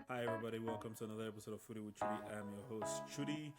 Hi, everybody. Welcome to another episode of Footy with Trudy. I'm your host, Trudy.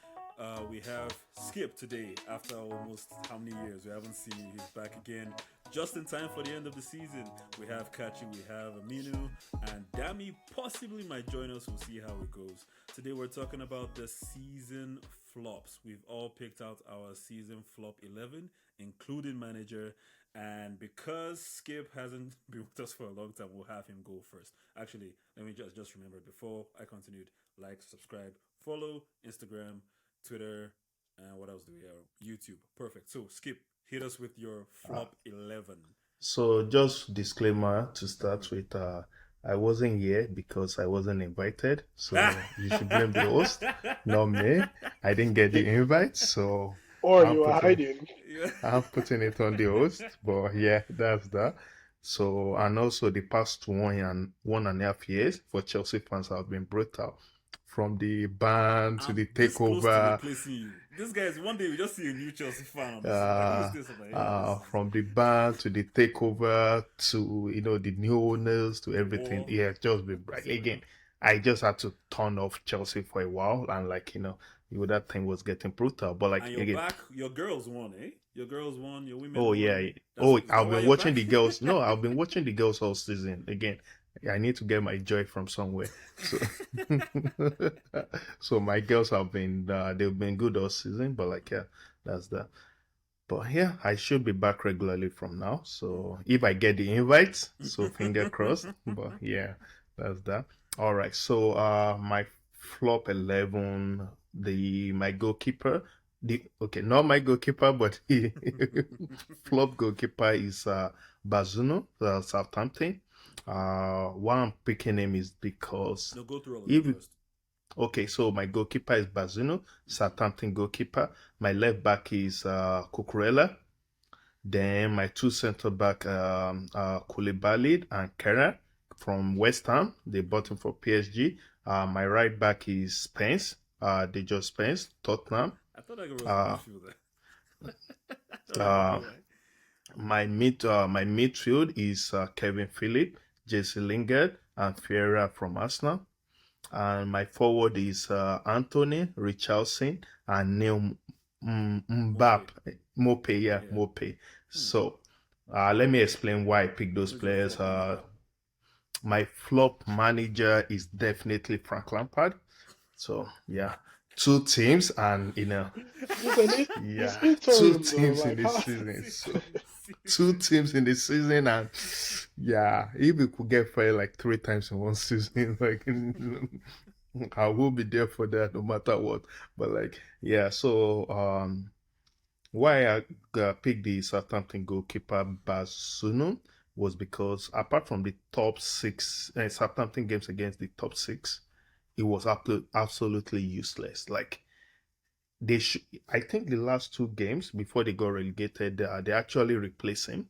We have Skip today after almost how many years? We haven't seen you. He's back again just in time for the end of the season. We have Kachi, we have Aminu, and Dami possibly might join us. We'll see how it goes. Today, we're talking about the season flops. We've all picked out our season flop 11, including manager. And because Skip hasn't been with us for a long time, we'll have him go first. Actually, let me just remember before I continued, like, subscribe, follow Instagram, Twitter, and what else do we have? YouTube. Perfect. So Skip, hit us with your Uh, flop 11. so just disclaimer to start with, I wasn't here because I wasn't invited. So you should blame the host, not me. I didn't get the invite, so Or I'm you are putting hiding. Yeah. I'm putting it on the host. But yeah, that's that. So and also the past 1.5 years for Chelsea fans have been brutal. From the ban to I'm the this close to takeover, replacing you. This guy is one day we just see a new Chelsea fan on this. Like, who is uh, this? I'm like, hey, this is from the ban to the takeover to the new owners to the everything. war. Yeah, it's just been It's bright been again. I just had to turn off Chelsea for a while, and that thing was getting brutal. But like and you're again, back. Your girls won, eh? Your girls won. Your women oh won. yeah, That's oh is that I've why been you're watching back? the girls. No, I've been watching the girls all season. Again, I need to get my joy from somewhere. So, so my girls have been they've been good all season. But like yeah, that's that. But yeah, I should be back regularly from now. So if I get the invites, so finger crossed. But yeah, that's that. All right. So my flop 11, the my goalkeeper, the okay, not my goalkeeper, but the flop goalkeeper is Bazuno, Southampton. Why I'm picking him is because No, go through all of them if first. okay, so my goalkeeper is Bazuno, Southampton goalkeeper. My left back is Cucurella. Then my two centre back, Koulibaly and Kerr from West Ham. They bought him for PSG. My right back is Spence. They just Spence, Tottenham. I thought that was a Uh, midfielder. All right, uh, go ahead. my midfield is Kevin Phillip, Jesse Lingard, and Fiera from Arsenal. And my forward is Anthony, Richarlison, and Neil Mope. Mbappe. Mope, yeah, Yeah. Mope. Hmm. So let me explain why I picked those Who's your players. flop manager? My flop manager is definitely Frank Lampard. So yeah, two teams and It's yeah, two interim though. teams in Like this how? season. So two Season. teams in the season and yeah, if we could get fired like 3 times in one season, like I will be there for that no matter what. But like yeah, so why I picked the Southampton goalkeeper Basunu was because apart from the top six Southampton games against the top six, it was absolutely useless. Like they should, I think the last two games before they got relegated, they actually replaced him,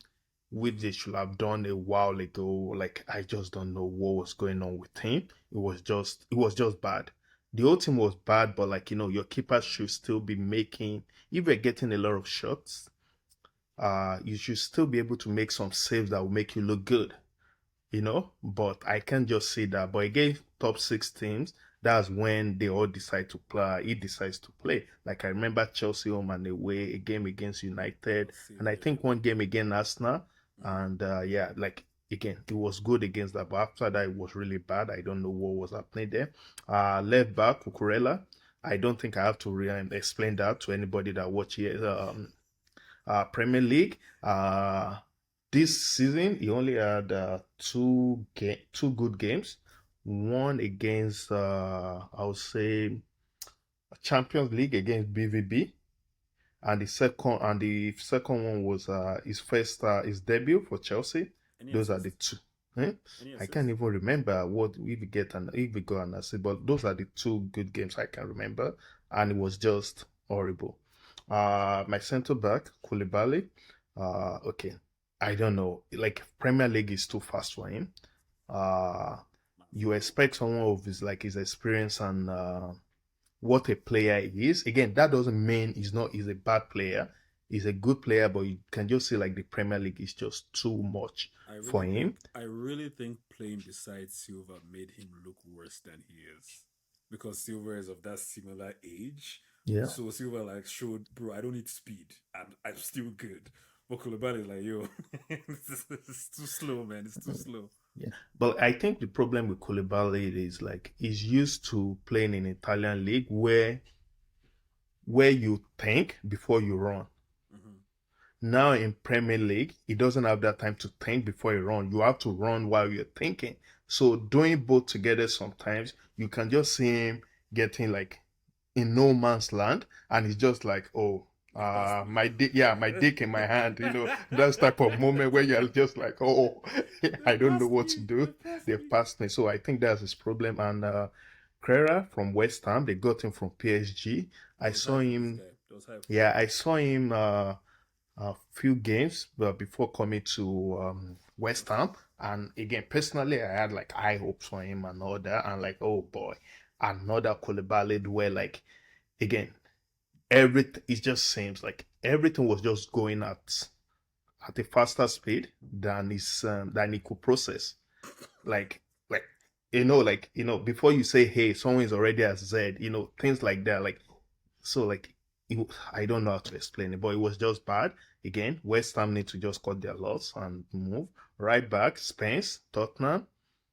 which they should have done a while ago. Like I just don't know what was going on with him. It was just bad. The whole team was bad, but like your keeper should still be making. If you're getting a lot of shots, you should still be able to make some saves that will make you look good. But I can't just say that. But against top six teams, that's when they all decide to play. He decides to play. Like I remember Chelsea home and away, a game against United, Let's see. and I Yeah. think one game against Arsenal. Mm-hmm. And yeah, like again, it was good against that, but after that, it was really bad. I don't know what was happening there. Left back Cucurella. I don't think I have to explain that to anybody that watch here. Premier League. This season he only had two good games. One against I would say Champions League against BVB, and the second one was his debut for Chelsea. Any Those are the assist? two. Eh? Any I can't assist? even remember what if we got an assist, but those are the two good games I can remember, and it was just horrible. My centre back Koulibaly. Okay, I don't know. Like Premier League is too fast for him. Uh, you expect someone of his experience and what a player he is. Again, that doesn't mean he's a bad player. He's a good player, but you can just see like the Premier League is just too much for him. I really think playing beside Silva made him look worse than he is, because Silva is of that similar age. Yeah. So Silva like showed, bro, I don't need speed. I'm still good. But Koulibaly is like, yo, it's too slow, man. It's too slow. Yeah, but I think the problem with Koulibaly is like he's used to playing in Italian league where you think before you run. Mm-hmm. Now in Premier League, he doesn't have that time to think before you run. You have to run while you're thinking. So doing both together sometimes you can just see him getting like in no man's land, and he's just like, oh, my dick, yeah, my dick in my hand, that type of moment where you're just like, oh, I don't know what to do. They've passed me. So I think that's his problem. And Crera from West Ham, they got him from PSG. I saw him. Yeah, I saw him a few games before coming to West Ham. And again, personally, I had like high hopes for him and all that. And like, oh boy, another Koulibaly where like, again, everything, it just seems like everything was just going at a faster speed than he could process. Like before you say hey, someone is already at Z, things like that. Like so like I don't know how to explain it, but it was just bad. Again, West Ham need to just cut their loss and move. Right back, Spence, Tottenham.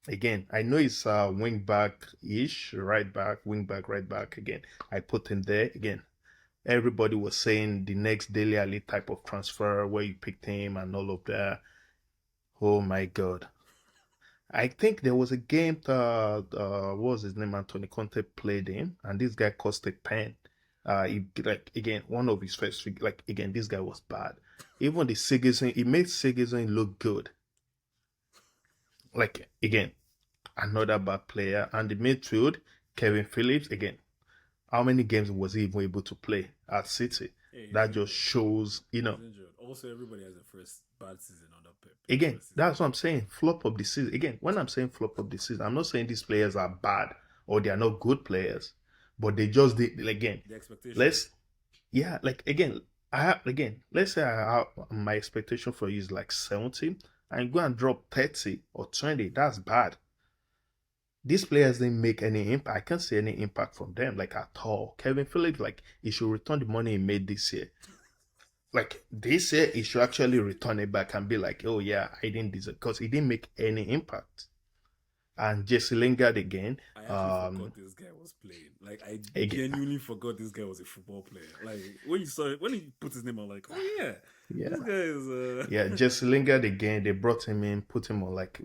Again, I know it's wing back ish, right back, wing back, right back. Again, I put him there. Again, everybody was saying the next Dele Alli type of transfer where you picked him and all of that. Oh my God. I think there was a game that what was his name? Anthony Conte played in, and this guy cost a pen. He like again one of his first like again this guy was bad. Even the Sigurdsson, he made Sigurdsson look good. Like again, another bad player, and the midfield, Kevin Phillips again. How many games was he even able to play at City? Hey, that just shows, Also, everybody has a first bad season under Pep. Again, that's what I'm saying. Flop of the season. Again, when I'm saying flop of the season, I'm not saying these players are bad or they are not good players, but they just did again. The expectation. Let's say my expectation for you is like 70, and go and drop 30 or 20. That's bad. These players didn't make any impact. I can't see any impact from them, like at all. Kevin Phillips, like he should return the money he made this year. Like this year, he should actually return it back and be like, oh yeah, I didn't deserve, because he didn't make any impact. And Jesse Lingard again. I actually forgot this guy was playing. Like I genuinely forgot this guy was a football player. Like when he put his name on, like, oh yeah, this guy is. Yeah, Jesse Lingard again. They brought him in, put him on like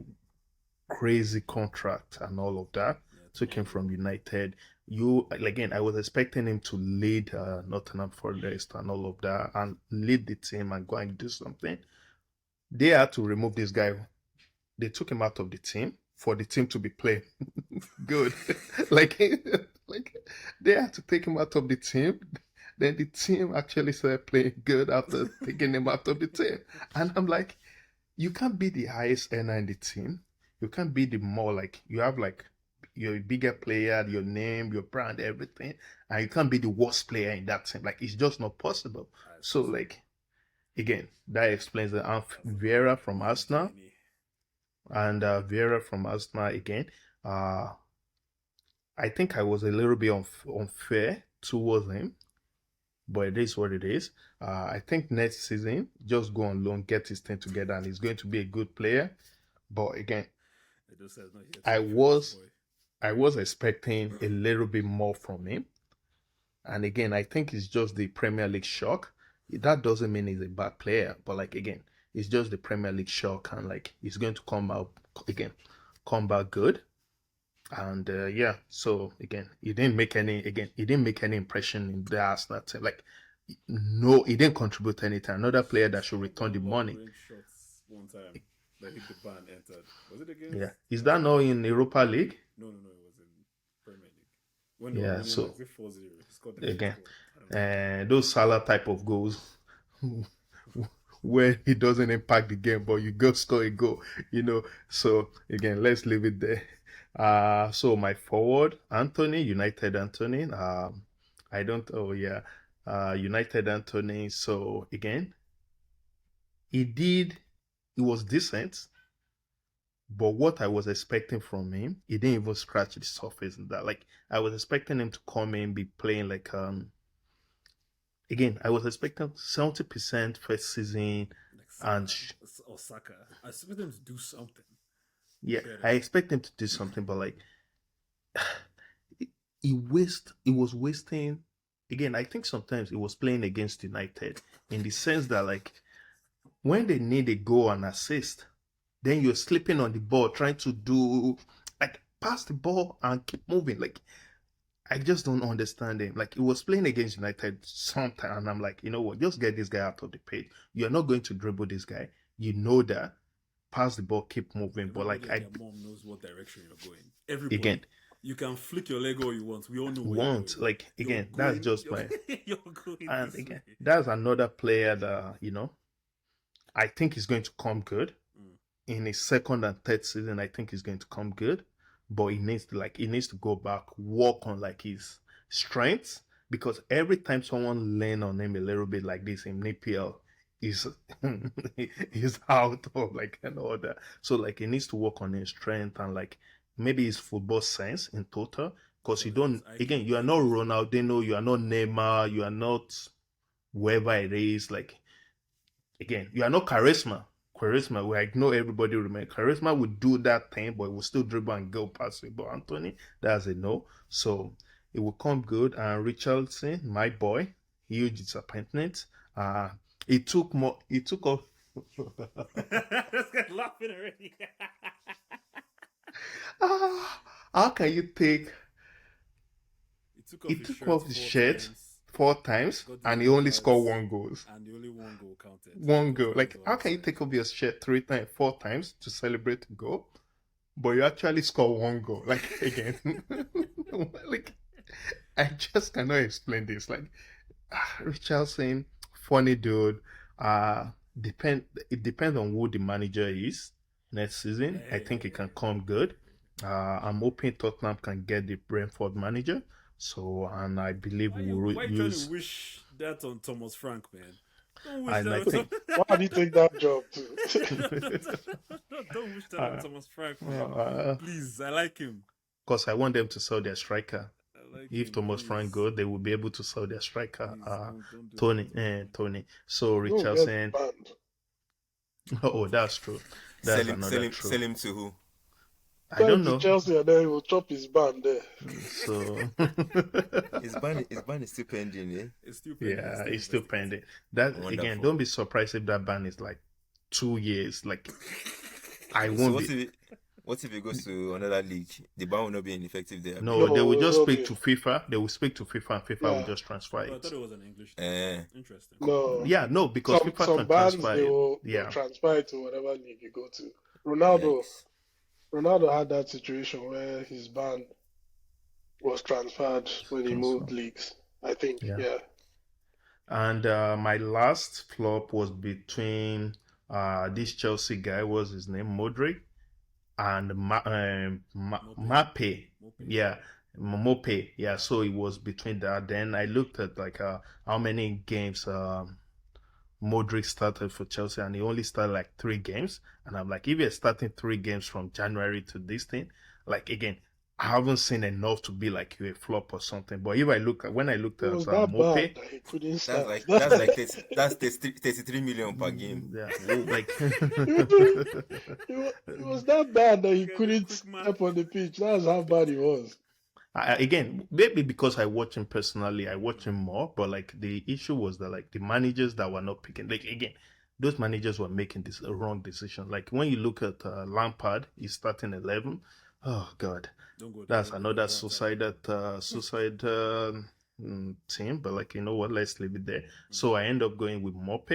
crazy contract and all of that. Took him from United. I was expecting him to lead Nottingham Forest and all of that, and lead the team and go and do something. They had to remove this guy. They took him out of the team for the team to be playing good. like they had to take him out of the team. Then the team actually started playing good after taking him out of the team. And I'm like, you can't be the highest earner in the team. You can't be the more like you have like you're a bigger player, your name, your brand, everything, and you can't be the worst player in that team. Like it's just not possible. So like again, that explains the Vieira from Arsenal, and Vieira from Arsenal again. I think I was a little bit unfair towards him, but it is what it is. I think next season, just go on loan, get his team together, and he's going to be a good player. But again, I was expecting a little bit more from him. And again, I think it's just the Premier League shock. That doesn't mean he's a bad player, but like again, it's just the Premier League shock, and like he's going to come back good. And so again, he didn't make any impression in the Arsenal team. Like no, he didn't contribute anything. Another player that should return the money. One time that hit the bar and entered. Was it against? Yeah. Is that not in Europa League? No, it was in Premier League. So like 4-0, he scored again, those Salah type of goals where he doesn't impact the game, but you go score a goal, So again, let's leave it there. So my forward, Anthony, United Anthony. United Anthony. So again, it was decent, but what I was expecting from him, he didn't even scratch the surface in that. Like I was expecting him to come in, be playing like again, I was expecting 70% first season Like and Salah or Saka. I expect them to do something yeah, better. I expect him to do something, but like he was wasting again. I think sometimes he was playing against United in the sense that like when they need a goal and assist, then you're slipping on the ball trying to do like pass the ball and keep moving. Like I just don't understand him. Like he was playing against United sometime, and I'm like, you know what, just get this guy out of the pitch. You're not going to dribble this guy. You know that. Pass the ball, keep moving. But Everybody like and I their mom knows what direction you're going. Everybody. again You can flick your leg all you want. We all know where you're want going. like You're again, that's going. just my You're going and this way. again, that's another player that I think is going to come good Mm. in his second and third season. I think he's going to come good, but he needs to go back, work on like his strengths because every time someone lean on him a little bit like this in EPL, is he's out of like and all that. So like he needs to work on his strength and like maybe his football sense in total. Because you don't again, you are not Ronaldinho, you are not Neymar, you are not whoever it is. Like again, you are not charisma. Charisma, we like know everybody remember. Charisma would do that thing, but it will still dribble and go past it. But Anthony, that's a no. So it will come good. And Richardson, my boy, huge disappointment. It took more. It took off. This guy's laughing already. How can you take? He Took off his shirt times, 4 times, got the and he yellow only cards, scored one goal. and the only one goal counted. One goal. Both Like, hands were how can you offside. take off your shirt 3 times, 4 times to celebrate a goal, but you actually score one goal? Like again, like I just cannot explain this. Like Richardson, funny dude. It depends on who the manager is next season. I think it can come good. I'm hoping Tottenham can get the Brentford manager. So, and I believe Why we'll you trying to use. wish that on Thomas Frank, man? Don't wish And that I on think. Why did you take that job too? don't wish that on uh, Thomas Frank, man. Please, I like him. Because I want them to sell their striker. I like If him. Thomas Please. Frank goes, they will be able to sell their striker. Please, don't do Tony, that. Tony. So Don't get Richardson. banned. Oh, that's true. That's another true. Sell him to who? I don't To know. Chelsea and then he will chop his band there. So His ban is still pending, eh? It's still pending. yeah, it's still pending. That again, Wonderful. don't be surprised if that ban is like 2 years. Like I So won't be. what if it goes to another league? The ban will not be ineffective there. No, No, they will it just will speak be. to FIFA. They will speak to FIFA, and FIFA will Yeah. just transfer But I it. thought it was an English thing. Eh. Interesting. No. Yeah, no, because FIFA Some can bands transfer they it. will Yeah, transfer it to whatever league you go to. Ronaldo Yikes. had that situation where his band was transferred when he moved leagues. I think. Yeah. Yeah. And my last flop was between this Chelsea guy, was his name Modric, and Mape. Yeah, Mope. Yeah, so it was between that. Then I looked at like how many games Modric started for Chelsea, and he only started like 3 games. And I'm like, if you're starting 3 games from January to this thing, like again, I haven't seen enough to be like you a flop or something. But if I look at when I looked It at was that Mope, bad that he couldn't start. That's 33 million per game. yeah, like It was that bad that he Get a couldn't quick man. step on the pitch. That's how bad he was. again, maybe because I watch him personally, I watch him more. But like the issue was that like the managers that were not picking, like again, those managers were making this a wrong decision. Like when you look at Lampard, he's starting 11. Oh God, Don't go there. that's Don't go another there. suicide team. But like you know what, let's leave it there. So I end up going with Mope.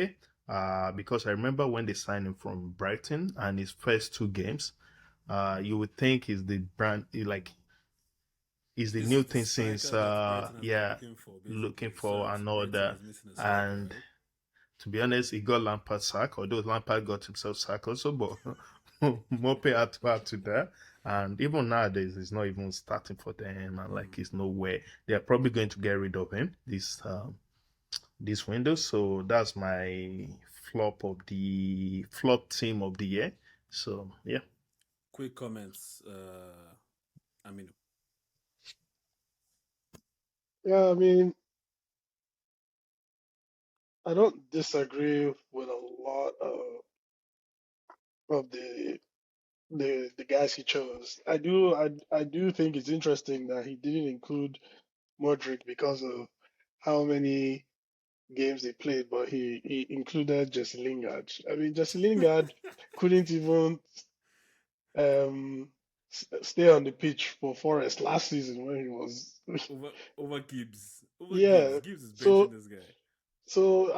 Because I remember when they signed him from Brighton and his first 2 games, you would think he's the brand, is the This new is the thing striker since that Brighton have been yeah, looking for, for So and all Brighton that. is missing a striker, And right? to be honest, he got Lampard sacked, although Lampard got himself sacked also, but Mope had to add to that. And even nowadays, he's not even starting for them, and like he's nowhere. They're probably going to get rid of him this this window. So that's my flop team of the year. So yeah. Quick comments. I mean, Yeah, I mean, I don't disagree with a lot of the guys he chose. I do think it's interesting that he didn't include Modric because of how many games they played, but he included Jesse Lingard. I mean, Jesse Lingard couldn't even stay on the pitch for Forest last season when he was. over Gibbs. Over Gibbs. Yeah. Gibbs is benching So this guy.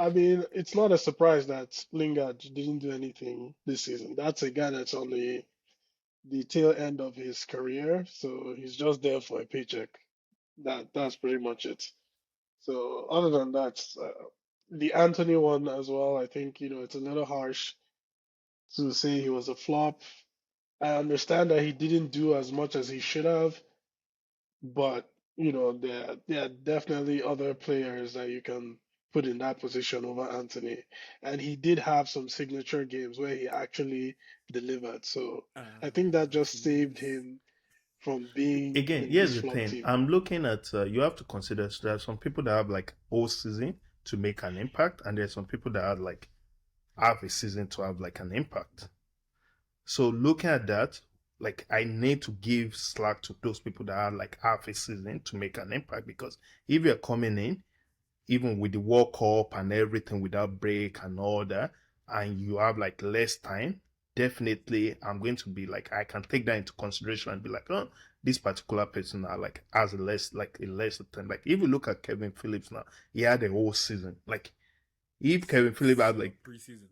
I mean, it's not a surprise that Lingard didn't do anything this season. That's a guy that's on the tail end of his career, so he's just there for a paycheck. That's pretty much it. So other than that, the Anthony one as well, I think, it's a little harsh to say he was a flop. I understand that he didn't do as much as he should have, but there are definitely other players that you can put in that position over Anthony. And he did have some signature games where he actually delivered. So I think that just saved Please. him from being Again, in here's this the flop thing. team. I'm looking at you have to consider there are some people that have like whole season to make an impact, and there's some people that have like half a season to have like an impact. So looking at that, like I need to give slack to those people that are like half a season to make an impact, because if you're coming in, even with the World Cup and everything without break and all that, and you have like less time, definitely I'm going to be like, I can take that into consideration and be like, oh, this particular person are like has a less time. Like if you look at Kevin Phillips now, he had a whole season. Like if Kevin Phillips had like Preseason.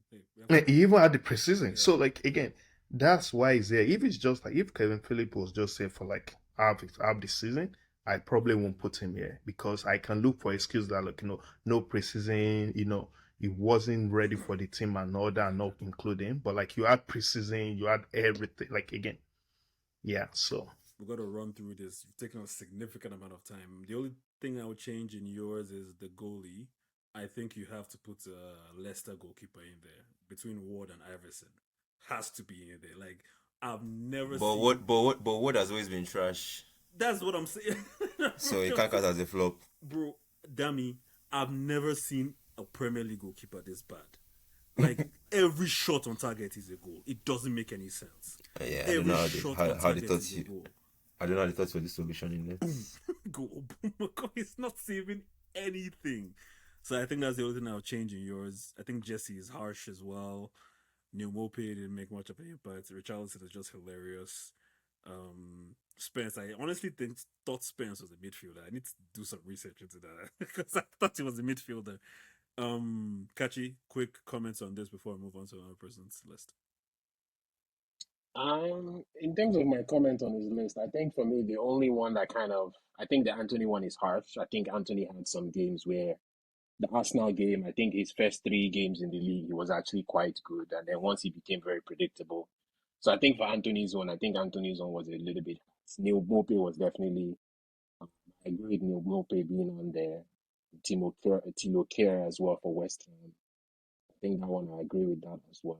Hey, he even had the preseason. yeah. So like again, that's why he's there. If it's just like if Kevin Phillips was just there for like half the season, I probably won't put him here, because I can look for excuse that like no preseason, he wasn't ready for the team and all that, not including. But like you had preseason, you had everything. Like again, yeah. So We've got to run through this. You've taken a significant amount of time. The only thing I would change in yours is the goalie. I think you have to put a Leicester goalkeeper in there between Ward and Iverson. Has to be in there. Like I've never But seen. what has always been trash. That's what I'm saying. So it can't count as a flop. Bro, Dammy, I've never seen a Premier League goalkeeper this bad. Like every shot on target is a goal. It doesn't make any sense. Yeah, I don't Every know shot on how they target thought is a goal. I don't know how they thought for this solution in there. Goal. It's not saving anything. So I think that's the only thing I'll change in yours. I think Jesse is harsh as well. Neil Mope didn't make much of an impact. Richarlison is just hilarious. Spence, I honestly thought Spence was a midfielder. I need to do some research into that because I thought he was a midfielder. Kachi, quick comments on this before I move on to another person's list. In terms of my comment on his list, I think for me the only one that I think the Anthony one is harsh. I think Anthony had some games where the Arsenal game, I think his first 3 games in the league, he was actually quite good, and then once he became very predictable. So I think for Anthony's one, I think Anthony's one was a little bit. Neil Mope was definitely. I agree with Neil Mope being on there. Timo Kerr as well for West Ham. I think that one I agree with that as well.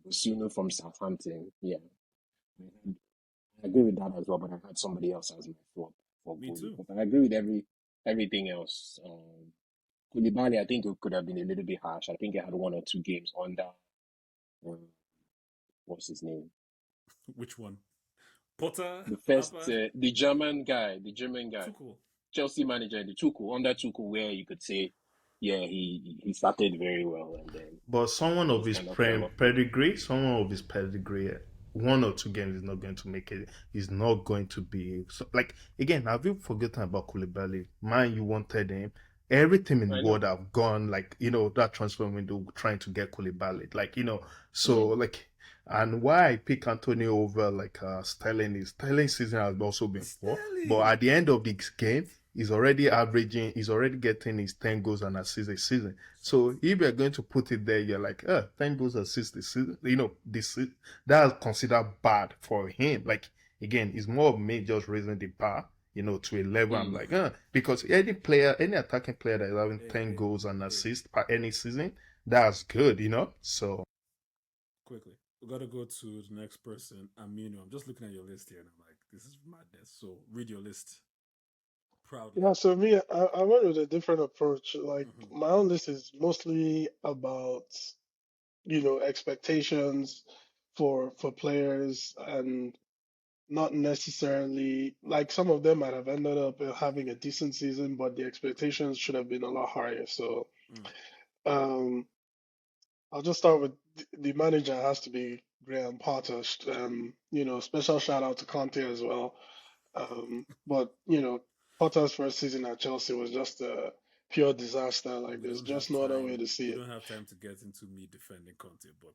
Busunu from Southampton, yeah, I agree with that as well. But I had somebody else as my flop for Me too. goalkeeper. But I agree with everything else. Koulibaly, I think it could have been a little bit harsh. I think he had 1 or 2 games under. What's his name? Which one? Potter? The first, Lampard? the German guy, Tuchel. Chelsea manager, the Tuchel, under Tuchel, where you could say, yeah, he started very well, and then but someone of just his kind of fell off. pedigree, 1 or 2 games is not going to make it. He's not going to be so, like again. Have you forgotten about Koulibaly? Man, you wanted him. Every team in the I world know. have gone like that transfer window trying to get Koulibaly. Like so like. And why I pick Anthony over like Sterling is Sterling's season has also been poor, but Sterling. at the end of the game, he's already getting his 10 goals and assists a season. So if you're going to put it there, you're like, 10 goals assists this season. That's considered bad for him. Like again, it's more of me just raising the bar. to a level I'm Mm. like, because any attacking player that is having Hey, 10 hey, goals and hey. assists per any season, that's good. So Quickly, we gotta go to the next person. Amino. I'm just looking at your list here, and I'm like, this is madness. So read your list proudly. Yeah, so me, I went with a different approach. Like Hmm. my own list is mostly about, expectations for players and not necessarily like some of them might have ended up having a decent season, but the expectations should have been a lot higher. So Mm. um, I'll just start with the manager has to be Graham Potter. Special shout out to Conte as well. But Potter's first season at Chelsea was just a pure disaster. Like We there's don't just have no other way time. to see We it. don't have time to get into me defending Conte, but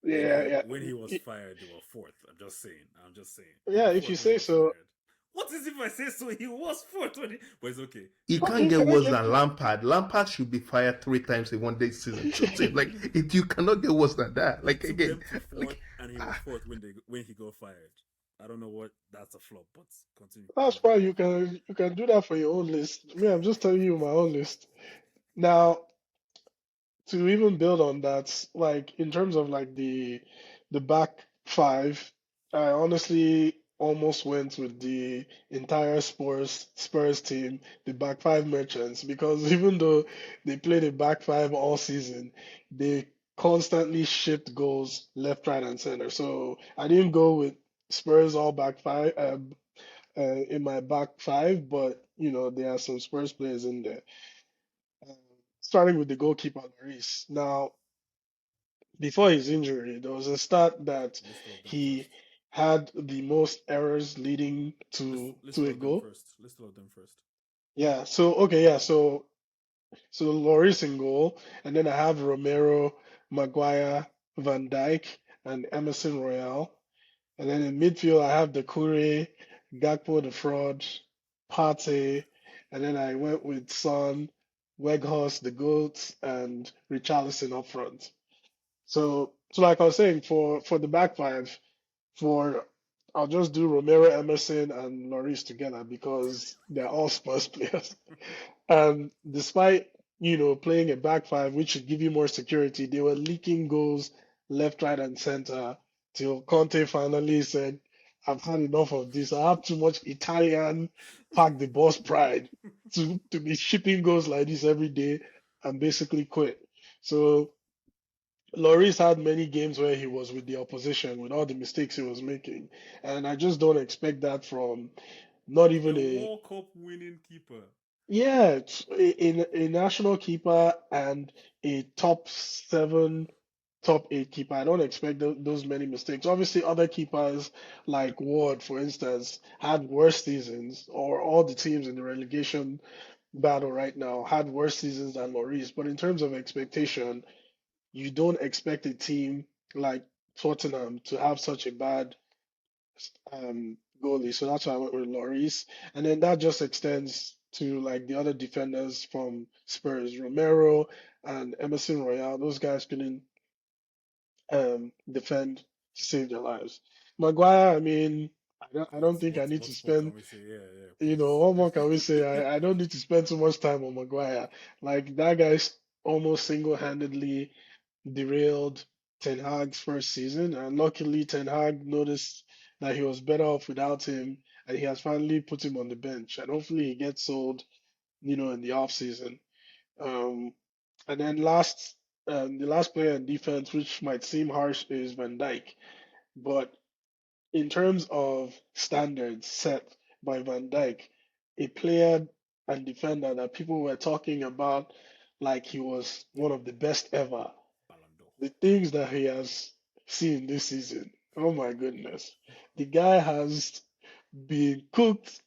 Yeah, yeah, when he was fired, they were fourth. I'm just saying. I'm just saying. They yeah. were If you fourth when he say was so. fired. What is if I say so? He was fourth when he. But it's okay. you Leave can't Conte. get Can I worse get? than Lampard. Lampard should be fired 3 times in one day season. So like you cannot get worse than that. He Like took again, them to fourth, like and he was fourth when he got fired. I don't know what that's a flop, but continue. That's Continue. fine. You can do that for your own list. Me, I'm just telling you my own list. Now, to even build on that, like in terms of like the back five, I honestly almost went with the entire Spurs team, the back five merchants, because even though they played a back five all season, they constantly shipped goals left, right, and center. So I didn't go with Spurs all back five in my back five, but there are some Spurs players in there. Um, Starting with the goalkeeper, Lloris. Now, before his injury, there was a stat that List all of them he first. had the most errors leading List to all a of them goal. first. List all of them first. Yeah. So okay. Yeah. So Lloris in goal, and then I have Romero, Maguire, Van Dijk, and Emerson Royale. And then in midfield, I have the Kure, Gakpo the fraud, Partey, and then I went with Son, Weghorst, the goats, and Richarlison up front. So like I was saying, for the back five, for I'll just do Romero, Emerson, and Lloris together because they're all Spurs players. And despite, playing a back five, which should give you more security, they were leaking goals left, right, and center till Conte finally said, I've had enough of this. I have too much Italian park the bus pride to be shipping goals like this every day and basically quit. So Lloris had many games where he was with the opposition with all the mistakes he was making. And I just don't expect that from not even Your a World Cup winning keeper. yeah, a national keeper and a top seven, top eight keeper. I don't expect those many mistakes. Obviously, other keepers like Ward, for instance, had worse seasons, or all the teams in the relegation battle right now had worse seasons than Lloris. But in terms of expectation, you don't expect a team like Tottenham to have such a bad goalie. So that's why I went with Lloris. And then that just extends to like the other defenders from Spurs, Romero and Emerson Royale. Those guys couldn't defend to save their lives. Maguire, I mean, I don't think I need to What more spend, can we say? Yeah, yeah, please. what more can we say? I don't need to spend too much time on Maguire. Like that guy's almost single-handedly derailed Ten Hag's first season, and luckily Ten Hag noticed that he was better off without him, and he has finally put him on the bench, and hopefully he gets sold, in the off season. Um, and then the last player in defense, which might seem harsh, is Van Dijk, but in terms of standards set by Van Dijk, a player and defender that people were talking about like he was one of the best ever, Ballon d'Or. the things that he has seen this season. Oh my goodness. The guy has been cooked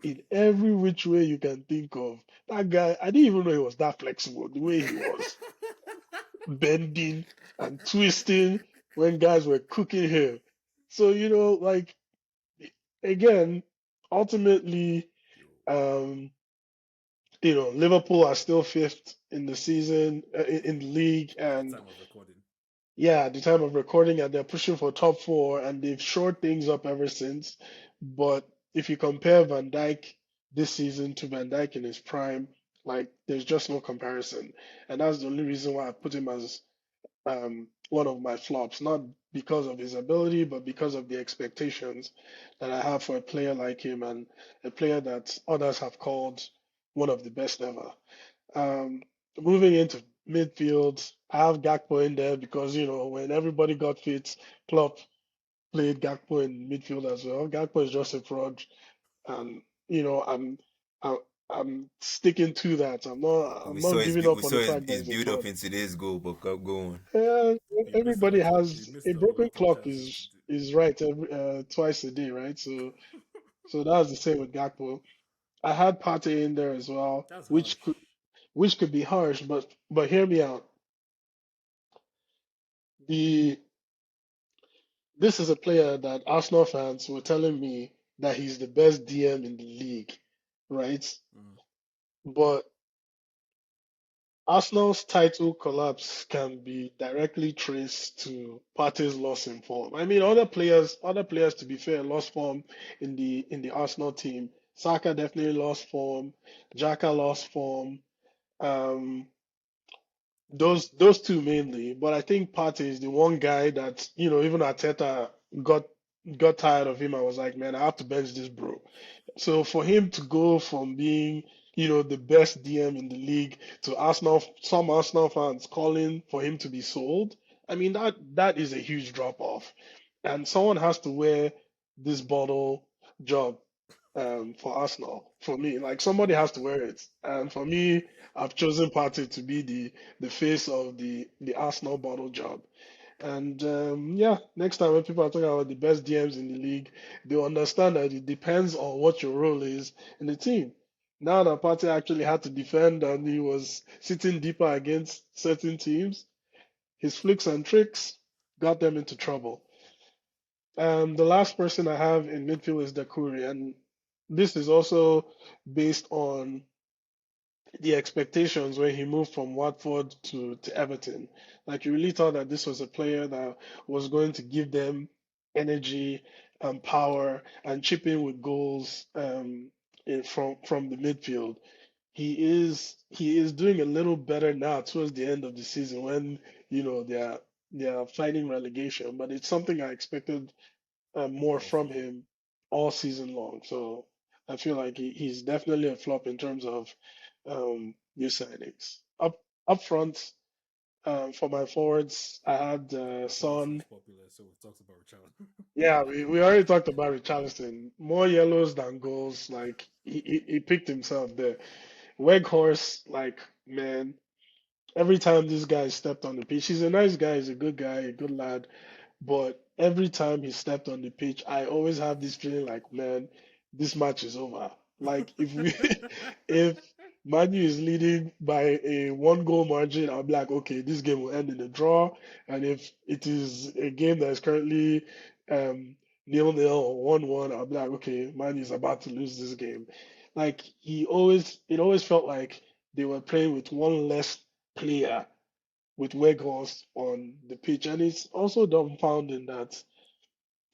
in every which way you can think of. That guy, I didn't even know he was that flexible, the way he was bending and twisting when guys were cooking him. So, like, again, ultimately, Yo, um, Liverpool are still fifth in the season, in the league, at the and time of recording. yeah, at the time of recording, and they're pushing for top four, and they've shored things up ever since. But if you compare Van Dijk this season to Van Dijk in his prime, like there's just no comparison. And that's the only reason why I put him as one of my flops, not because of his ability, but because of the expectations that I have for a player like him and a player that others have called one of the best ever. Um, Moving into midfield, I have Gakpo in there because, when everybody got fit, Klopp played Gakpo in midfield as well. Gakpo is just a fraud, and I'm I'm sticking to that. I'm We not saw giving up we on saw the fact that his he's a build up fraud. in today's goal, but go on. Yeah, He missed a everybody lot of he has missed a a broken lot of clock chances is right twice a day, right? So that's the same with Gakpo. I had Partey in there as well, That's which harsh. could be harsh, but hear me out. The This is a player that Arsenal fans were telling me that he's the best DM in the league, right? Mm. But Arsenal's title collapse can be directly traced to Partey's loss in form. I mean, other players, to be fair, lost form in the Arsenal team. Saka definitely lost form. Xhaka lost form. Um, those two mainly, but I think Partey is the one guy that even Arteta got got tired of him. I was like, man, I have to bench this bro. So for him to go from being the best DM in the league to some Arsenal fans calling for him to be sold, I mean that is a huge drop off, and someone has to wear this bottle job for Arsenal. For me, like somebody has to wear it, and for me, I've chosen Partey to be the face of the Arsenal bottle job. And yeah, next time when people are talking about the best DMs in the league, they'll understand that it depends on what your role is in the team. Now that Partey actually had to defend and he was sitting deeper against certain teams, his flicks and tricks got them into trouble. The last person I have in midfield is Dakuri, and this is also based on the expectations when he moved from Watford to Everton. Like you really thought that this was a player that was going to give them energy and power and chip in with goals from the midfield. He is doing a little better now towards the end of the season when they are fighting relegation, but it's something I expected more from Also, him all season long. So I feel like he's definitely a flop in terms of new signings. Up front, for my forwards, I had Richarlison is Son. popular, so we talked about Richarlison. Yeah, we already talked about Richarlison. More yellows than goals. Like he picked himself there. Weghorst, like man, every time this guy stepped on the pitch, he's a nice guy, he's a good guy, a good lad. But every time he stepped on the pitch, I always have this feeling like, man, this match is over. Like if Manu is leading by a 1 goal margin, I'll be like, okay, this game will end in a draw. And if it is a game that is currently um 0-0 or 1-1, I'll be like, okay, Manu is about to lose this game. Like it always felt like they were playing with one less player with Weghorst on the pitch. And it's also dumbfounding that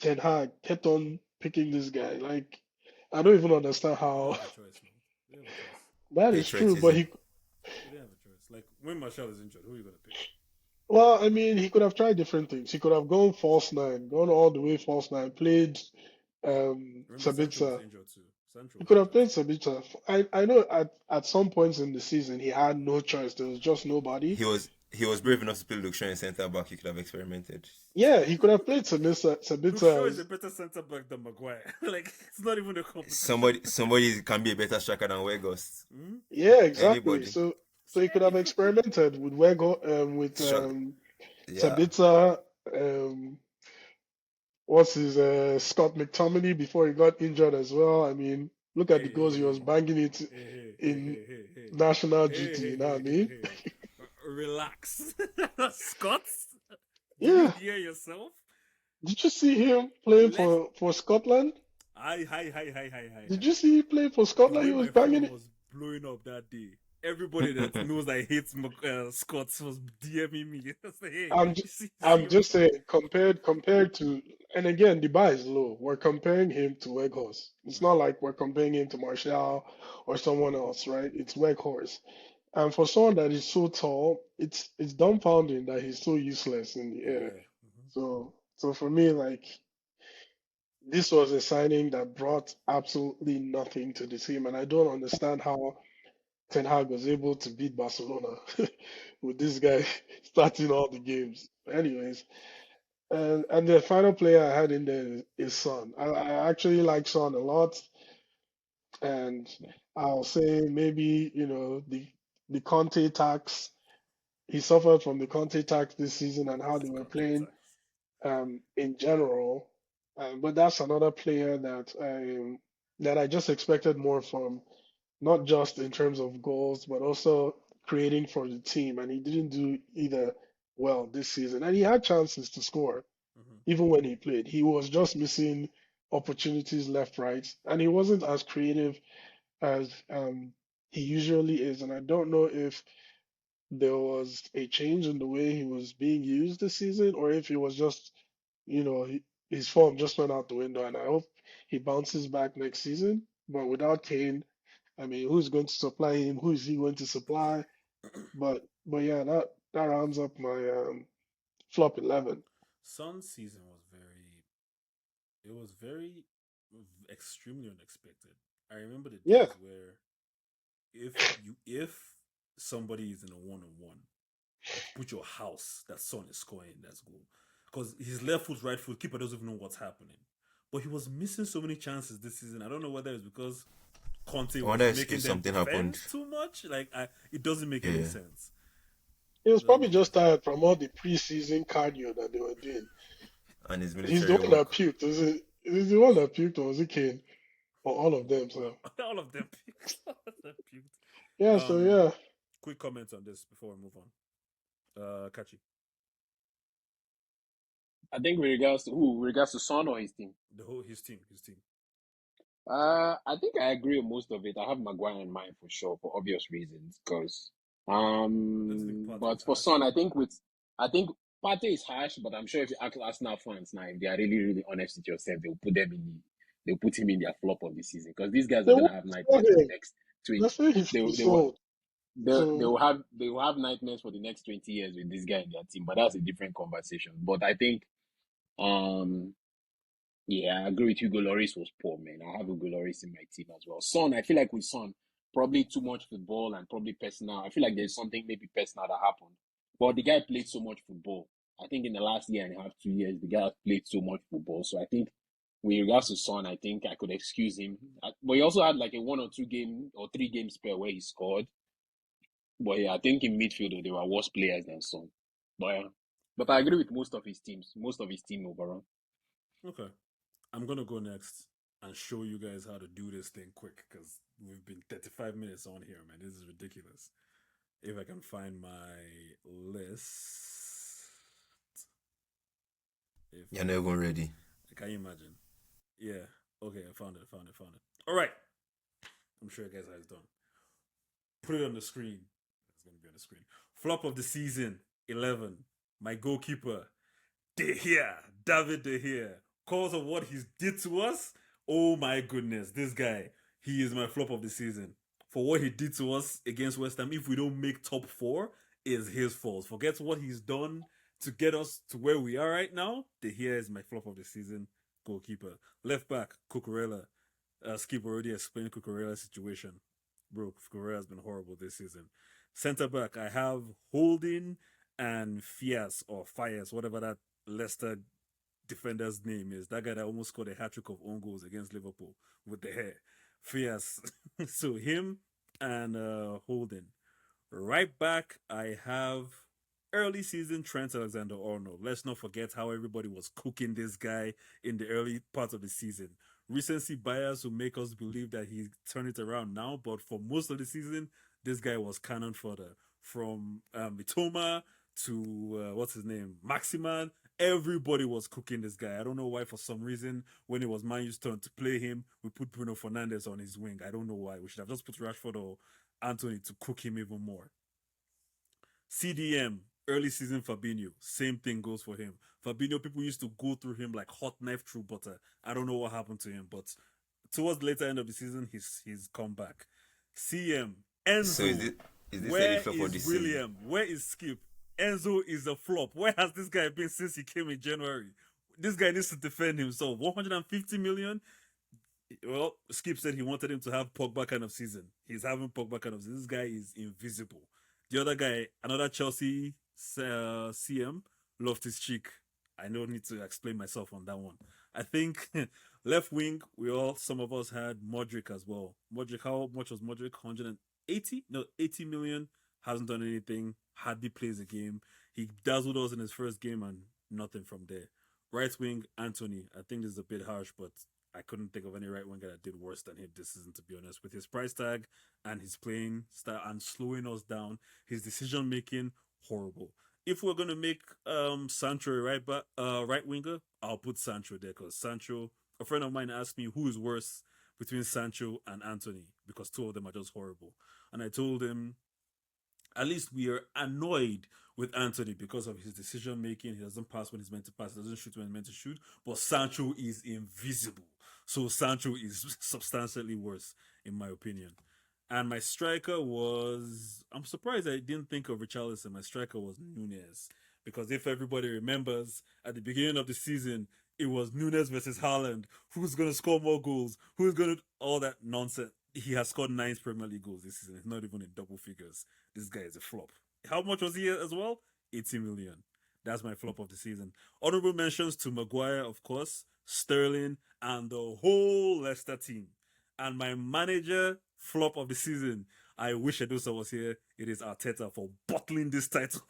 Ten Hag kept on picking this guy. Like, I don't even understand He didn't how have a choice, man. He didn't have a choice. that is true. But Patriotism. He didn't have a choice. Like when Marshall is injured, who are you gonna pick? well, I mean, he could have tried different things. He could have gone false nine, gone all the way false nine, played Remember, Sancho was Sabitzer. injured too. Sancho He was could have injured played too. Sabitzer. I know at some points in the season he had no choice. There was just nobody. He was brave enough to play Luke Shaw in centre back. He could have experimented. Yeah, he could have played Sabitzer, Luke Shaw Sabitzer is a as better centre back than Maguire. Like it's not even a competition. Somebody can be a better striker than Weghorst. Hmm? yeah, exactly. Anybody. So he could have experimented with with Shot. Yeah. Sabitzer, what's his Scott McTominay before he got injured as well. I mean, look at the goals he was Hey, banging it hey, hey, in hey, hey, hey, national hey, duty. hey, You know what I hey, hey, mean? hey. Relax, Scott. Do you Yeah. hear yourself? Did you see him playing Let for Scotland? hi. Did you see him playing for The Scotland? way He was my banging phone it. was blowing up that day, everybody that knows I hate Scots was DMing me. I was like, hey, I'm just, see I'm him? just saying compared to And again, the bar is low. We're comparing him to Weghorst. It's not Right. like we're comparing him to Martial or someone else, right? It's Weghorst. And for someone that is so tall, it's dumbfounding that he's so useless in the air. Yeah. Hmm. So for me, like this was a signing that brought absolutely nothing to the team, and I don't understand how Ten Hag was able to beat Barcelona with this guy starting all the games. Anyways, and the final player I had in there is Son. I actually like Son a lot, and I'll say maybe the Conte tax. He suffered from the Conte tax this season and how they were playing Contacts. in general. But that's another player that I just expected more from, not just in terms of goals, but also creating for the team. And he didn't do either well this season. And he had chances to score Hmm. even when he played. He was just missing opportunities left, right, and he wasn't as creative as he usually is. And I don't know if there was a change in the way he was being used this season, or if it was just, his form just went out the window. And I hope he bounces back next season. But without Kane, I mean, who's going to supply him? Who is he going to supply? But yeah, that rounds up my flop 11. Son's season was it was very extremely unexpected. I remember the Yeah, days where if somebody is in a one on one, you put your house that Son is scoring that's goal. Because his left foot, right foot, keeper doesn't even know what's happening. But he was missing so many chances this season. I don't know whether it's because Conte I was wonder if making them something defend happened. too much. It doesn't make any Yeah, sense. he was It doesn't probably make any just sense. tired from all the preseason cardio that they were doing. and his He's the military one that work. puked. Is the one that puked, or was it Kane? Or all of them? So All of them puked. All of them puked. yeah, so yeah. Quick comments on this before we move on. Kachi, I think with regards to who, with regards to Son or his team. the whole his team. I think I agree with most of it. I have Maguire in mind for sure for obvious reasons. Because, Don't you think Partey but is for harsh? Son, I think Partey is harsh, but I'm sure if you ask Arsenal fans now, if they are really, really honest with yourself, they'll put him in their flop of the season because these guys They are gonna won't have sell nightmares for the him. next 20. They say he's sold. So They will have nightmares for the next 20 years with this guy in their team, but that's a different conversation. But I think, um. Yeah, I agree with you. Lloris was poor, man. I have Hugo Lloris in my team as well. Son, I feel like with Son, probably too much football and probably personal. I feel like there's something maybe personal that happened. But the Mm-hmm. guy played so much football. I think in the last year and a half, 2 years, the guy has played so much football. So I think with regards to Son, I think I could excuse him. But he also had like a 1 or 2 game or 3 game spell where he scored. But yeah, I think in midfield they were worse players than Son. But yeah. But I Fair. agree with most of his team overall. Okay. I'm gonna go next and show you guys how to do this thing quick because we've been 35 minutes on here, man. This is ridiculous. If I can find my list, if You're I not even ready. can you imagine? Yeah. Okay, I found it. Found it. All right. I'm sure you guys have done. Put it on the screen. It's gonna be on the screen. Flop of the season 11. My goalkeeper De Gea, David De Gea. Cause of what he did to us. Oh my goodness, this guy. He is my flop of the season. For what he did to us against West Ham, if we don't make top four, is his fault. Forget what he's done to get us to where we are right now. De Gea is my flop of the season goalkeeper. Left back, Cucurella. Skip already explained Cucurella's situation. Bro, Cucurella has been horrible this season. Centre back, I have Holding and Fias or Fias, whatever that Leicester defender's name is. That guy that almost scored a hat trick of own goals against Liverpool with the hair. Fias. So him and Holden. Right back, I have early season Trent Alexander Arnold. Let's not forget how everybody was cooking this guy in the early part of the season. Recency bias will make us believe that he turned it around now, but for most of the season, this guy was cannon fodder. From Mitoma to what's his name, Maximan. Everybody was cooking this guy. I don't know why. For some reason, when it was Man U's turn to play him, we put Bruno Fernandez on his wing. I don't know why. We should have just put Rashford or Anthony to cook him even more. CDM, Early season Fabinho, same thing goes for him. Fabinho, people used to go through him like hot knife through butter. I don't know what happened to him, but towards the later end of the season, he's come back. CM So Enzo, is this a where flop for is this season? William? Where is Skip? Enzo is a flop. Where has this guy been since he came in January? This guy needs to defend himself. 150 million. Well, Skip said he wanted him to have Pogba kind of season. He's having Pogba kind of season. This guy is invisible. The other guy, another Chelsea CM, loved his cheek. I don't need to explain myself on that one. I think left wing, some of us had Modric as well. Modric, how much was Modric? 180? No, 80 million. Hasn't done anything. Hardly plays a game. He dazzled us in his first game and nothing from there. Right wing, Anthony. I think this is a bit harsh, but I couldn't think of any right winger that did worse than him this season, to be honest. With his price tag and his playing style and slowing us down, his decision making horrible. If we're gonna make Sancho a right winger, I'll put Sancho there because Sancho. A friend of mine asked me who is worse between Sancho and Anthony because two of them are just horrible, and I told him at least we are annoyed with Anthony because of his decision making. He doesn't pass when he's meant to pass. He doesn't shoot when he's meant to shoot. But Sancho is invisible. So Sancho is substantially worse, in my opinion. And my striker was. I'm surprised I didn't think of Richarlison. My striker was Nunez. Because if everybody remembers, at the beginning of the season, it was Nunez versus Haaland. Who's going to score more goals? Who's going to. All that nonsense. He has scored 9 Premier League goals this season. He's not even in double figures. This guy is a flop. How much was he as well? 80 million. That's my flop of the season. Honourable mentions to Maguire, of course, Sterling, and the whole Leicester team. And my manager flop of the season. I wish Edosa was here. It is Arteta for bottling this title.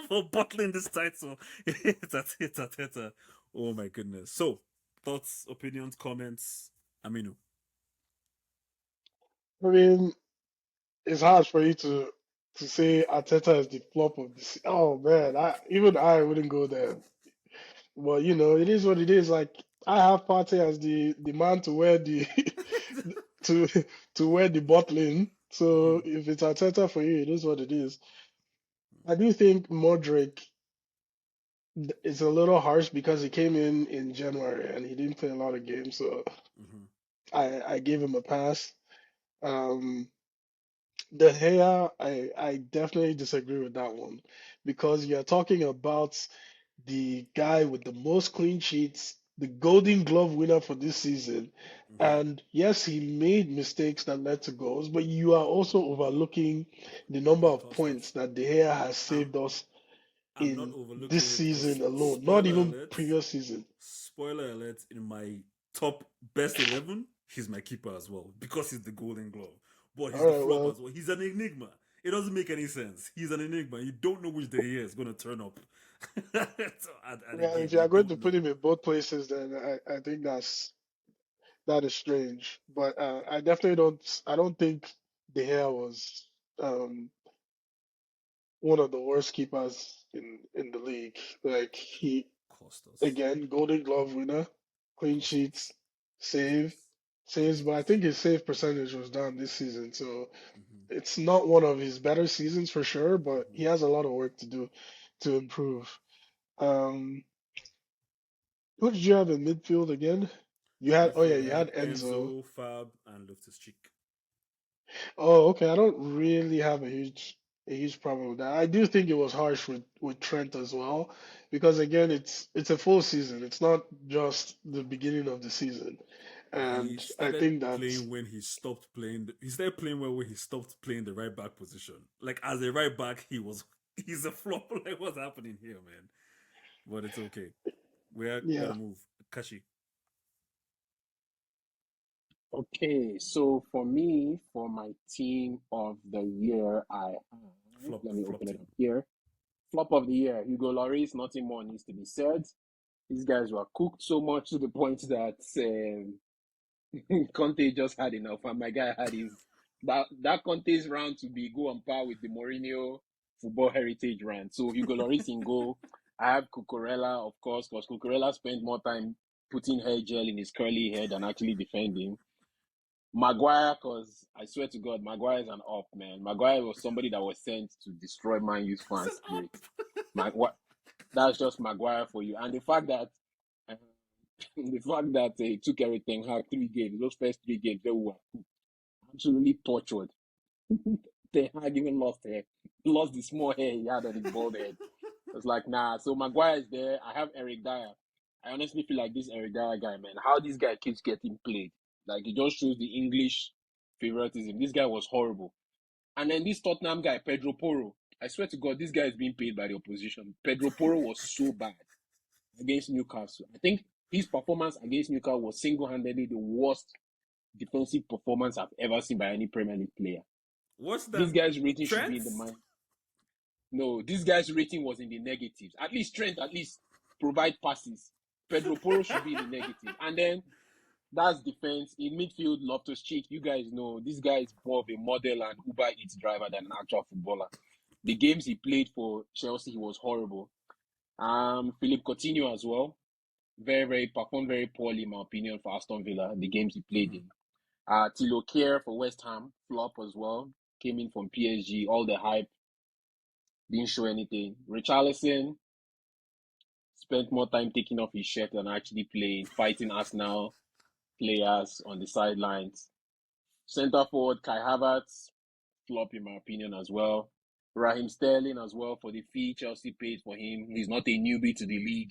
For bottling this title. It's Arteta. Oh my goodness. So, thoughts, opinions, comments. Aminu. I mean, it's hard for you to say Arteta is the flop of the Oh man, I wouldn't go there. But it is what it is. Like I have Partey as the man to wear the to to wear the bottling. Mm-hmm. So if it's Arteta for you, it is what it is. I do think Modric is a little harsh because he came in January and he didn't play a lot of games, so Mm-hmm. I gave him a pass. Um, De Gea, I definitely disagree with that one because you're talking about the guy with the most clean sheets, the Golden Glove winner for this season. Mm-hmm. And yes, he made mistakes that led to goals, but you are also overlooking the number It of cost points us. that De Gea has I'm saved us I'm not in this overlooking it because season alone, not spoiler even alert, previous season. spoiler alert, in my top best 11, he's my keeper as well because he's the Golden Glove. But All he's the right, flop well, as well. He's an enigma. It doesn't make any sense. He's an enigma. You don't know which day he is going to turn up at a yeah, game. if you You are going to don't put know. him in both places, then I think that is strange. But I definitely don't think De Gea was um one of the worst keepers in the league. Like he Cost us. again, Golden Glove winner, clean Cost sheets, us. Cost save, us. saves, Cost but I us. think his save percentage was down this season, so Mm-hmm. it's not one of his better seasons for sure, but Mm-hmm. he has a lot of work to do to improve. Um, who did you have in midfield again? Oh yeah, Midfield, I you had had Enzo. Enzo, Fab, and Loftus Cheek. Oh, okay. I don't really have a huge problem with that. I do think it was harsh with Trent as well, because again, it's a full season. It's not just the beginning of the season, He and I started think that's playing when he stopped playing. He started playing well when he stopped playing the right back position. Like as a right back, he's a flop. Like what's happening here, man? But it's okay. We yeah. gotta move. Kashi, Okay, so for me, for my team of the year, I have, flop let me flop open it team. up here. Flop of the year, Hugo Lloris, nothing more needs to be said. These guys were cooked so much to the point that Conte just had enough, and my guy had his that Conte's round to be go on par with the Mourinho football heritage round. So Hugo Lloris in goal. I have Cucurella, of course, because Cucurella spent more time putting hair gel in his curly hair than actually defending. Maguire, because I swear to God, Maguire is an up, man. Maguire was somebody that was sent to destroy Man U's fan Set spirit. up. That's just Maguire for you. And the fact that uh, he took Eric Ten Hag 3 games, those first 3 games, they were absolutely tortured. Ten Hag even lost the small hair he had on his bald head. It's like, nah. So Maguire is there. I have Eric Dyer. I honestly feel like this Eric Dyer guy, man, how this guy keeps getting played. Like, it just shows the English favoritism. This guy was horrible. And then this Tottenham guy, Pedro Porro. I swear to God, this guy is being paid by the opposition. Pedro Porro was so bad against Newcastle. I think his performance against Newcastle was single-handedly the worst defensive performance I've ever seen by any Premier League player. What's that? This guy's rating should be in the Trent? mind. No, this guy's rating was in the negatives. At least Trent, provide passes. Pedro Porro should be in the negative. And then that's defense. In midfield, Loftus-Cheek, you guys know this guy is more of a model and Uber Eats driver than an actual footballer. The games he played for Chelsea, he was horrible. Philippe Coutinho as well. Performed very poorly, in my opinion, for Aston Villa, the games he played in. Thilo Kehrer for West Ham, flop as well. Came in from PSG, all the hype, didn't show anything. Richarlison spent more time taking off his shirt than actually playing, fighting Arsenal players on the sidelines. Centre forward Kai Havertz, flop in my opinion as well. Raheem Sterling as well for the fee Chelsea paid for him. He's not a newbie to the league.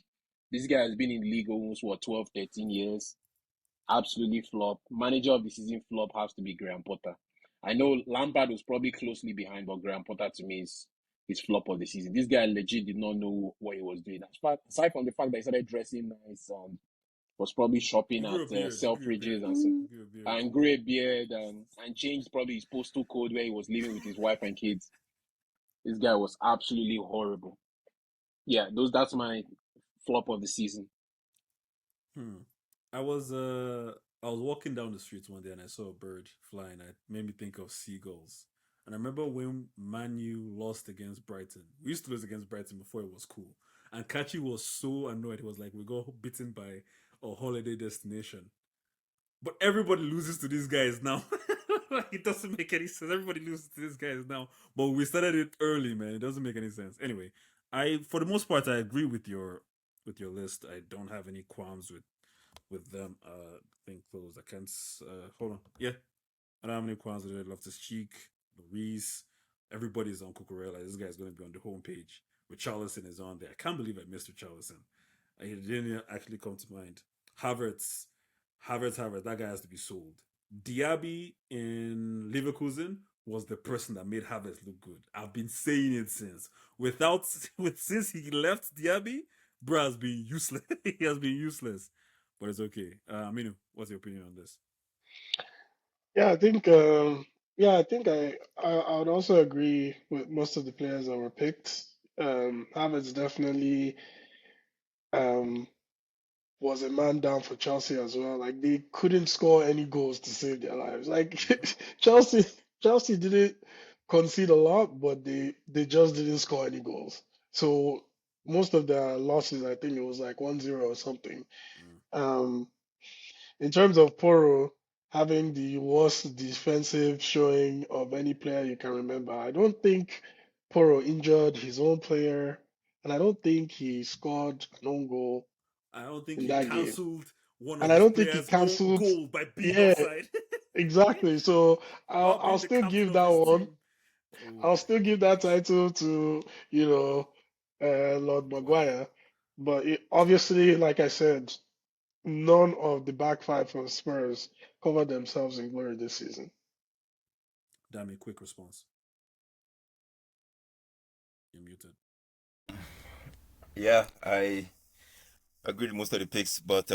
This guy has been in the league almost, 12, 13 years. Absolutely flop. Manager of the season flop has to be Graham Potter. I know Lampard was probably closely behind, but Graham Potter to me is his flop of the season. This guy legit did not know what he was doing. Aside from the fact that he started dressing nice, was probably shopping He grew a at beard. He grew a beard. Selfridges He grew a beard. and grew a beard and changed probably his postal code where he was living with his wife and kids. This guy was absolutely horrible. Yeah, that's my flop of the season. I was walking down the street one day and I saw a bird flying. It made me think of seagulls. And I remember when Man U lost against Brighton. We used to lose against Brighton before it was cool. And Kachi was so annoyed. He was like, we got beaten by a holiday destination. But everybody loses to these guys now. It doesn't make any sense. Everybody loses to these guys now. But we started it early, man. It doesn't make any sense. Anyway, for the most part, I agree with your list. I don't have any qualms with them. Thing closed. I can't. Hold on. Yeah, I don't have any qualms with it. Loftus-Cheek, Luis, everybody's on Cucurella. This guy's going to be on the homepage. Richarlison is on there. I can't believe I missed Richarlison. He didn't actually come to mind. Havertz. That guy has to be sold. Diaby in Leverkusen was the person that made Havertz look good. I've been saying it since. Since he left Diaby, bro has been useless. He has been useless. But it's okay. Aminu, what's your opinion on this? Yeah, I think I would also agree with most of the players that were picked. Havertz definitely um, was a man down for Chelsea as well. Like they couldn't score any goals to save their lives. Like Chelsea didn't concede a lot, but they just didn't score any goals. So most of their losses, I think it was like 1-0 or something. Um, in terms of Poro having the worst defensive showing of any player you can remember, I don't think Poro injured his own player, and I don't think he scored an own goal I don't think in he that game. cancelled one And of I his don't think he players' own cancelled. goal by being Yeah, offside. exactly. So While I'll being the still captain give of that his one. team. Oh I'll my still give that goodness. title to Lord Wow. Maguire. But obviously, like I said, none of the back five from Spurs covered themselves in glory this season. Damn it, quick response. You're muted. Yeah, I agree with most of the picks, but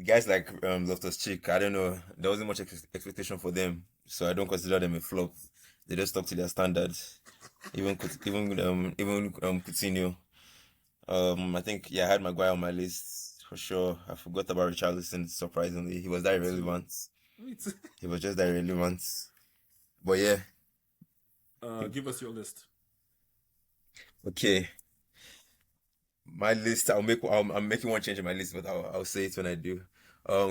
guys like Loftus-Cheek, I don't know, there wasn't much expectation for them, so I don't consider them a flop. They just stuck to their standards. Even Coutinho. I think I had Maguire on my list for sure. I forgot about Richarlison. Surprisingly, he was that Me too. irrelevant. Me too. He was just that irrelevant. But yeah, Give us your list. okay. My list, I'm making one change in my list, but I'll say it when I do.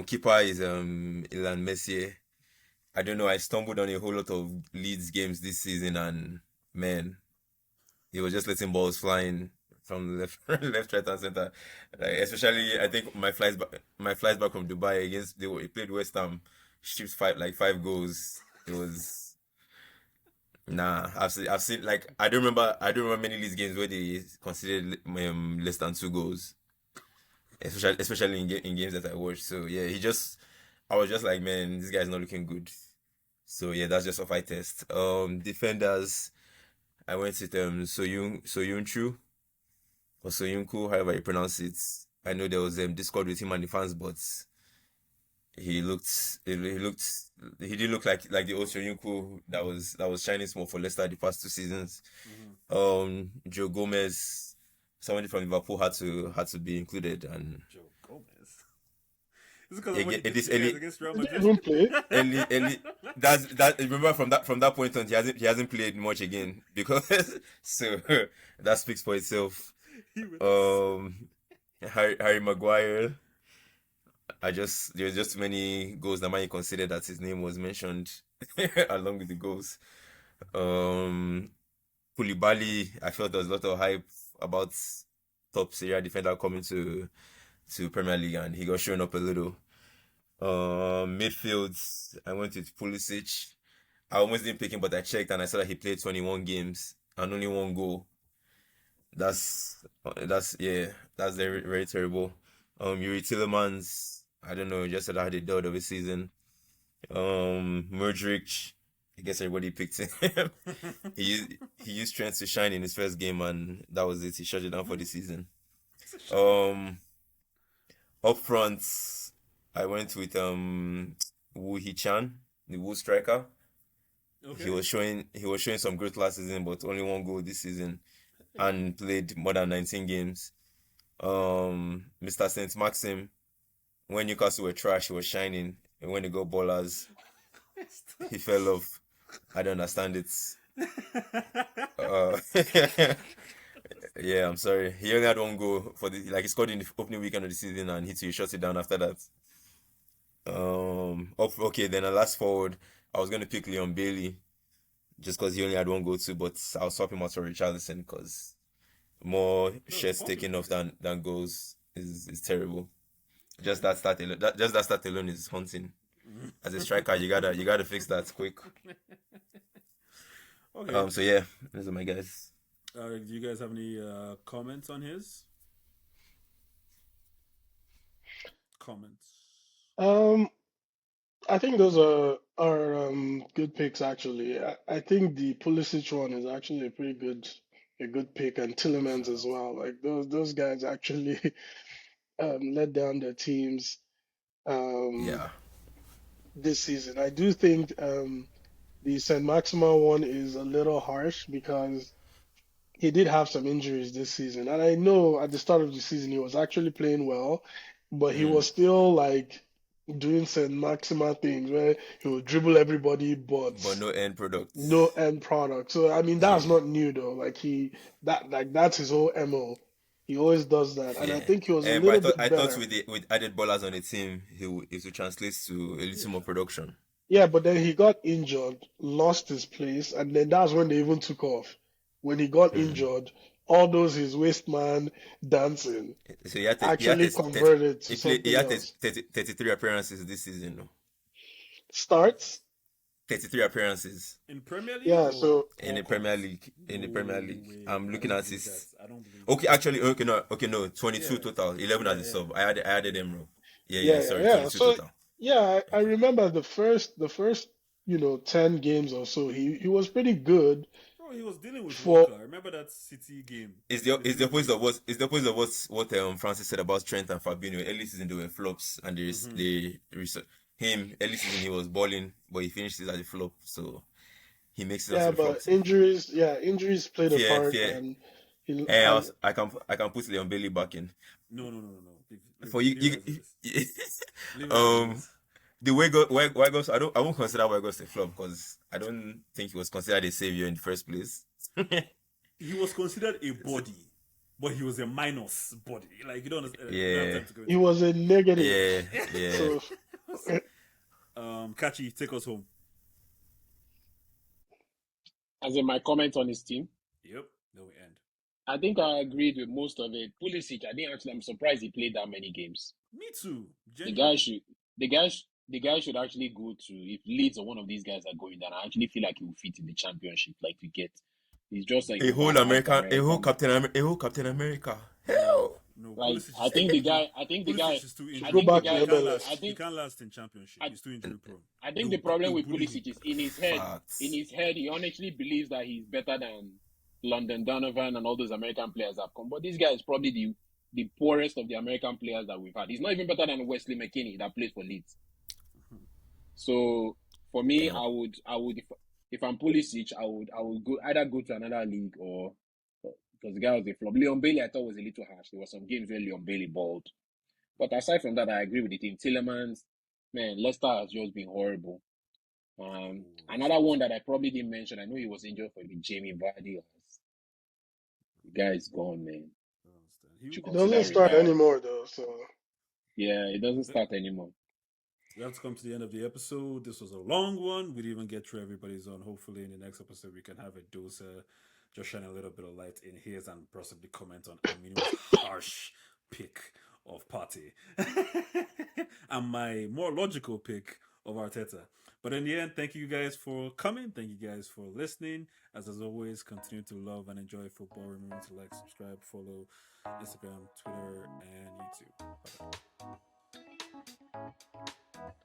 Keeper is Ilan Messier. I don't know. I stumbled on a whole lot of Leeds games this season, and man, he was just letting balls flying from left, left, right, and center. Like, especially, I think my flights back from Dubai against he played West Ham, shipped five goals. It was nah. I've seen like I don't remember many Leeds games where they considered less than 2 goals, especially in games that I watched. So yeah, I was just like, man, this guy's not looking good. So yeah, that's just off eye test. Defenders, I went with Soyuncu or Soyuncu, however you pronounce it. I know there was Discord with him and the fans, but he did look like the old Soyuncu that was shining small for Leicester the past 2 seasons. Joe Gomez, somebody from Liverpool had to be included, and Joe Gomez. Is it because of what he it did is to you guys Eli. against Real He didn't Madrid? even play. Eli, that remember from that point on he hasn't played much again because so that speaks for itself. He was Um, Harry Maguire. There's just too many goals that might consider that his name was mentioned along with the goals. Um, Koulibaly, I felt there was a lot of hype about top Serie A defender coming to Premier League, and he got shown up a little. Midfields, I went with Pulisic. I almost didn't pick him, but I checked and I saw that he played 21 games and only 1 goal. That's yeah, that's very very terrible. Yuri Tillemans, I don't know, just said I had a dud of a season. Mudryk, I guess everybody picked him. He used strength to shine in his first game, and that was it. He shut it down for the season. Um, Up front, I went with Wu Hee-chan, the Wu striker. He okay. was showing some growth last season, but only 1 goal this season, and played more than 19 games. Mr. Saint Maxim, when Newcastle were trash, he was shining, and when they got ballers, he fell off. I don't understand it. Uh, yeah, I'm sorry. He only had 1 goal he scored in the opening weekend of the season, and he shut it down after that. Okay, then a last forward, I was gonna pick Leon Bailey just because he only had 1 goal too, but I'll swap him out for Richarlison because more No, shots swap taken him. off than goals is terrible. Just that start alone is haunting. As a striker, you gotta fix that quick. Okay. So yeah, those are my guys. Do you guys have any comments on his comments? Um, I think those are good picks actually. I think the Pulisic one is actually a good pick, and Good Tillemans as shout. well. Like those guys actually let down their teams um Yeah, this season. I do think the Saint Maxima one is a little harsh because he did have some injuries this season. And I know at the start of the season he was actually playing well, but he mm, was still like doing Saint Maxima things where he would dribble everybody but but no end no products. end product. So I mean that's Yeah, not new though. That's his whole MO. He always does that. And I yeah. think he was a But I little thought bit I thought better. with added ballers on the team, it would translate to a little more production. Yeah, but then he got injured, lost his place, and then that's when they even took off. When he got Mm. injured, all those his waist man dancing So he had actually converted to he something had else. 33 appearances this season. No, Starts? 33 appearances In Premier League Yeah, or so in all the Premier comps? League. In the Premier No League, way. I'm I looking don't at believe that. his. I don't believe that. Okay, actually, no, 22 Yeah. total, 11 as Yeah, a yeah. sub. I added them wrong. Yeah, yeah, yeah, yeah, sorry, yeah. 22 So total. yeah, I Okay. remember the first 10 games or so, he was pretty good Bro, he was dealing with for Walker. Remember that City game? It's The the midweek. opposite of what Francis said about Trent and Fabinho. Early season they were flops, and Mm-hmm. him early season he was balling, but he finished it as a flop, so he makes it as yeah, a flop but too. injuries played a Fear, part, fear. and he And and I can put Leon Bailey back in No, no, no, no, no. for Leave you. it as it is. Leave it as it Um, is. the Wagos, I won't consider Wagos a flop because I don't think he was considered a savior in the first place. He was considered a body. but he was a minus body. Like you don't understand. You don't have Yeah, time to go He into was a negative. yeah, yeah. So that. Kachi, take us home. As in my comment on his team, Yep. Then we end. I think I agreed with most of it. Pulisic, I'm surprised he played that many games. Me too. The guy Genuinely. should, the guy should actually go to, if Leeds or one of these guys are going down, I actually feel like he will fit in the championship. Like to get, he's just like A whole overhyped American, American. a whole Captain America. Hell, No, Like Pulisic I is too think the injury. guy, I think the Pulisic guy, is too should I injury go think the back prone. to guy, He can't MLS. last. I He think, can't last in championship. He's too injury prone. I think They the will, problem they will with bully Pulisic him. is in his head. facts. In his head, he honestly believes that he's better than London Donovan and all those American players have come. But this guy is probably the poorest of the American players that we've had. He's not even better than Wesley McKinney that plays for Leeds. So for me, Damn. I would, if I'm Pulisic, I would go either go to another league or because the guy was a flop. Leon Bailey, I thought was a little harsh. There were some games where Leon Bailey balled, but aside from that, I agree with the team. Tillemans, man, Leicester has just been horrible. Another one that I probably didn't mention, I know he was injured for the Jamie Vardy. The guy is gone, man. Should He consider doesn't start retiring. anymore though, so Yeah, it doesn't start anymore. We have to come to the end of the episode. This was a long one. We didn't even get through everybody's on. Hopefully, in the next episode, we can have a dose, just shine a little bit of light in his and possibly comment on Aminu's harsh pick of Partey and my more logical pick of Arteta. But in the end, thank you guys for coming. Thank you guys for listening. As always, continue to love and enjoy football. Remember to like, subscribe, follow Instagram, Twitter, and YouTube. Bye-bye.